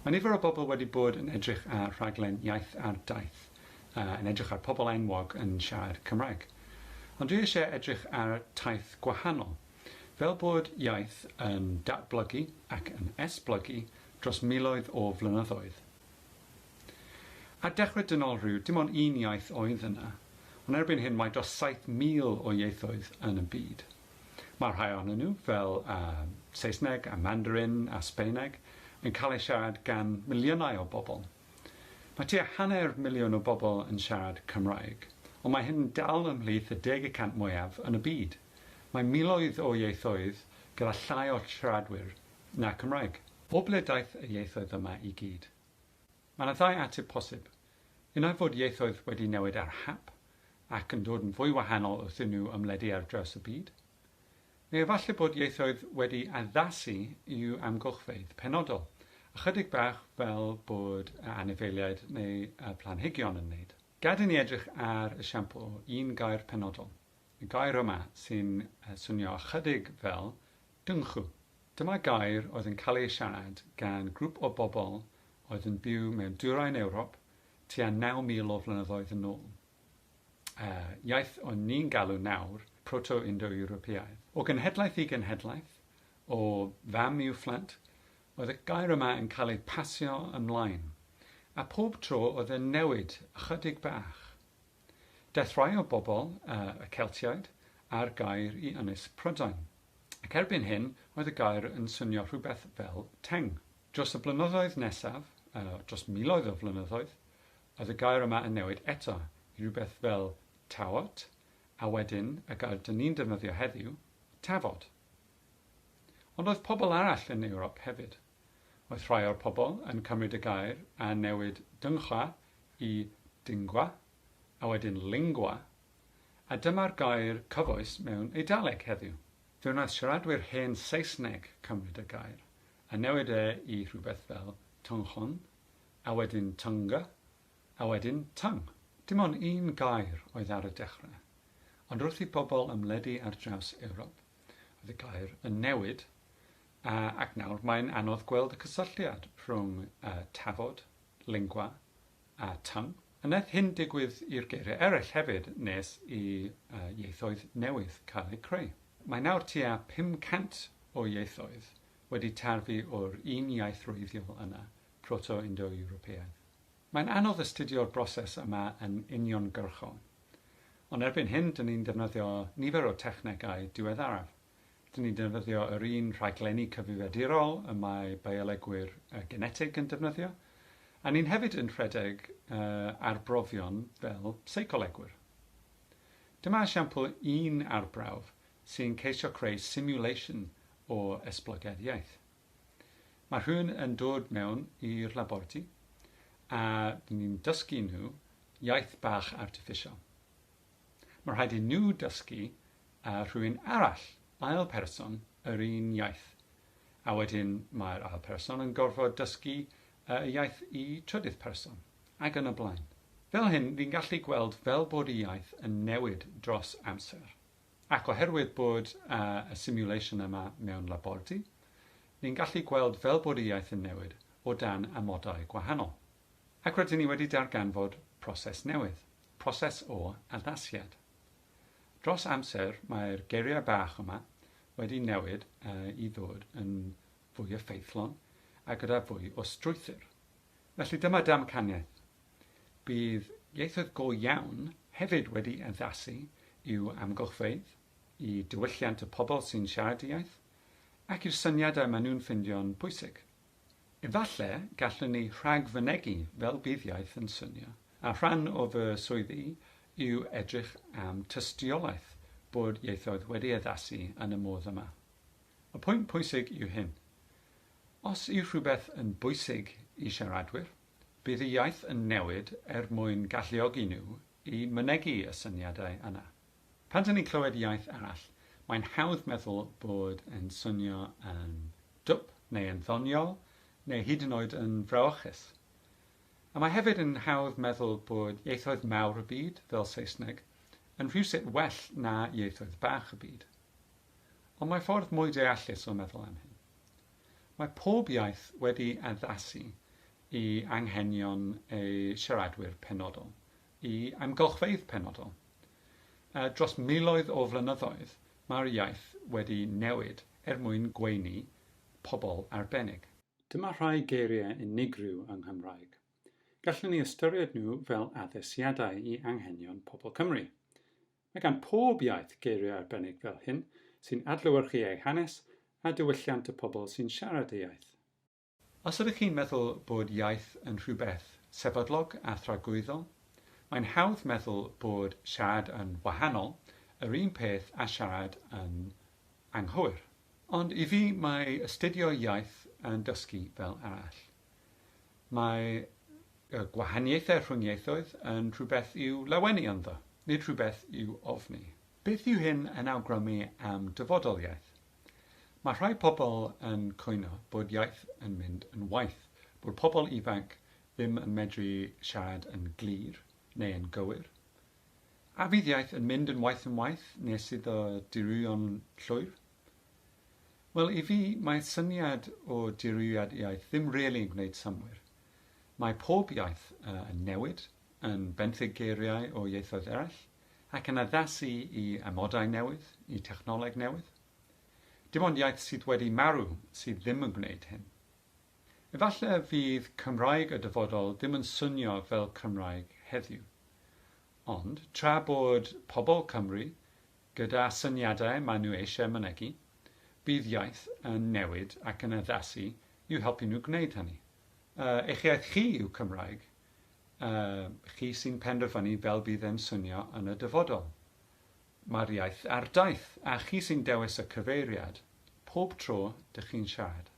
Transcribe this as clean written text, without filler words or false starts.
Mae nifer o bobl wedi bod yn edrych ar rhaglen Iaith a'r Daith, yn edrych ar pobl enwog yn siarad Cymraeg. Ond dwi eisiau edrych ar taith gwahanol, fel bod iaith yn datblygu ac yn esblygu dros miloedd o flynyddoedd. Ar dechrau dynol rhyw, dim ond un iaith oedd yna, ond erbyn hyn mae dros 7,000 o ieithoedd yn y byd. Mae rhai ohonyn nhw, fel Saesneg a Mandarin a Sbaeneg, yn cael eu siarad gan miliynau o bobl. Mae tua 500,000 o bobl yn siarad Cymraeg, ond mae hyn dal ymhlith y 10% mwyaf yn y byd. Mae miloedd o ieithoedd gyda llai o siaradwyr na Cymraeg. O ble daeth y ieithoedd yma i gyd? Mae yna ddau ateb posib. Unai fod ieithoedd wedi newid ar hap ac yn dod yn fwy wahanol wrth i nhw ymledu ar draws y byd. Neu efallai bod ieithoedd wedi addasu i'w amgylchfeydd penodol, ychydig bach fel bod anifeiliaid neu planhigion yn wneud. Gad i ni edrych ar esiampl o un gair penodol. Y gair yma sy'n swnio ychydig fel dynchw. Dyma gair oedd yn cael ei siarad gan grŵp o bobl oedd yn byw mewn dwyrain Ewrop tua 9,000 o flynyddoedd yn ôl. Iaith o'n ni'n galw nawr Proto-Indo-Europeaidd. O genhedlaeth i genhedlaeth, o fam i'w phlant, oedd y gair yma yn cael ei pasio ymlaen, a pob tro oedd e'n newid ychydig bach. Daeth rhai o bobl, y Celtiaid, a'r gair i ynys Prydain. Ac erbyn hyn, oedd y gair yn swnio rhywbeth fel teng. Dros y blynyddoedd nesaf, dros miloedd o flynyddoedd, oedd y gair yma yn newid eto i rhywbeth fel tawot, a wedyn y gair dyn ni'n defnyddio heddiw, tafod. Ond oedd pobl arall yn Ewrop hefyd. Oedd rhai o'r pobl yn cymryd y gair a newid dyngcha i dingwa, a wedyn lingwa, a dyma'r gair cyfoes mewn Eidaleg heddiw. Fe wnaeth siaradwyr hen Saesneg cymryd y gair, a newid e i rhywbeth fel tynchon, a wedyn tynga, a wedyn tyng. Dim ond un gair oedd ar y dechrau, ond wrth i bobl ymledu ar draws Ewrop, oedd y gair yn newid, ac nawr mae'n anodd gweld y cysylltiad rhwng tafod, lingwa a tyng. Ynaeth hyn digwydd i'r geiriau eraill hefyd nes i ieithoedd newydd cael eu creu. Mae nawr tua 500 o ieithoedd wedi tarfu o'r un iaith wreiddiol yna, Proto-Indo-Europeaidd. Mae'n anodd astudio'r broses yma yn uniongyrchol, ond erbyn hyn, dyn ni'n defnyddio nifer o technegau diweddaraf. Dyn ni'n defnyddio yr un rhaglenni cyfrifiadurol y mae biolegwyr geneteg yn defnyddio, a ni'n hefyd yn rhedeg arbrofion fel seicolegwyr. Dyma esiampl un arbrawf sy'n ceisio creu simulation o esblygiediaeth. Mae rhywun yn dod mewn i'r laboratory a dyn ni'n dysgu nhw iaith bach artiffisial. Mae rhaid i nhw dysgu rhywun arall, ail person, yr un iaith. A wedyn mae'r ail person yn gorfod dysgu iaith i trydydd person, ac yn y blaen. Fel hyn, ni'n gallu gweld fel bod y iaith yn newid dros amser. Ac oherwydd bod y simulation yma mewn laboratory, ni'n gallu gweld fel bod y iaith yn newid o dan amodau gwahanol. Ac rydyn ni wedi darganfod proses newydd, proses o addasiad. Dros amser, mae'r geiriau bach yma wedi newid i ddod yn fwy effeithlon a gyda fwy o strwythur. Felly dyma damcaniaeth. Bydd ieithoedd go iawn hefyd wedi addasu i'w amgylchfeydd, i diwylliant y pobl sy'n siarad iaith, ac i'r syniadau maen nhw'n ffindio'n bwysig. Efallai gallwn ni rhagfynegu fel bydd iaith yn swnio, a rhan o fy swyddi yw edrych am tystiolaeth bod ieithoedd wedi addasu yn y modd yma. Y pwynt pwysig yw hyn. Os yw rhywbeth yn bwysig i siaradwyr, bydd y iaith yn newid mwyn galluogi nhw i mynegu y syniadau yna. Pan dyn ni'n clywed iaith arall, mae'n hawdd meddwl bod yn swnio yn dwp neu yn ddoniol, neu hyd yn oed yn frawychus. A mae hefyd yn hawdd meddwl bod ieithoedd mawr y byd, fel Saesneg, yn rhywsut well na ieithoedd bach y byd. Ond mae ffordd mwy deallus o meddwl am hyn. Mae pob iaith wedi addasu i anghenion ei siaradwyr penodol, i amgylchfeydd penodol. Dros miloedd o flynyddoedd, mae'r iaith wedi newid mwyn gweini pobl arbennig. Dyma rhai geiriau unigryw yng Nghymraeg. Gallwn ni ystyried nhw fel addesiadau i anghenion pobl Cymru. Mae gan pob iaith geiriau arbennig fel hyn sy'n adlewyrchu eu hanes a diwylliant y pobl sy'n siarad ei iaith. Os ydych chi'n meddwl bod iaith yn rhywbeth sefydlog a thragwyddol, mae'n hawdd meddwl bod siarad yn wahanol, yr un peth a siarad yn anghywir. Ond i fi mae astudio iaith yn dysgu fel arall. Mae gwahaniaethau rhwng ieithoedd yn rhywbeth i'w lawennu ynddo, nid rhywbeth i'w ofni. Beth yw hyn yn awgrymu am dyfodoliaeth? Mae rhai pobl yn cwyno bod iaith yn mynd yn waeth, bod pobl ifanc ddim yn medru siarad yn glir neu yn gywir. A fydd iaith yn mynd yn waith nes iddo dirywio'n llwyr? Wel, i fi, mae syniad o dirwyiad iaith ddim really yn gwneud synnwyr. Mae pob iaith yn newid, yn benthyg geiriau o ieithoedd eraill, ac yn addasu i amodau newydd, i technoleg newydd. Dim ond iaith sydd wedi marw sydd ddim yn gwneud hyn. Efallai fydd Cymraeg y dyfodol ddim yn swnio fel Cymraeg heddiw. Ond, tra bod pobl Cymru, gyda syniadau maen nhw eisiau mynegu, bydd iaith yn newid ac yn addasu i'w helpu nhw gwneud hynny. Eich iaith chi yw Cymraeg, chi sy'n penderfynu fel bydd e'n swnio yn y dyfodol. Mae'r iaith ar daith, a chi sy'n dewis y cyfeiriad pob tro dych chi'n siarad.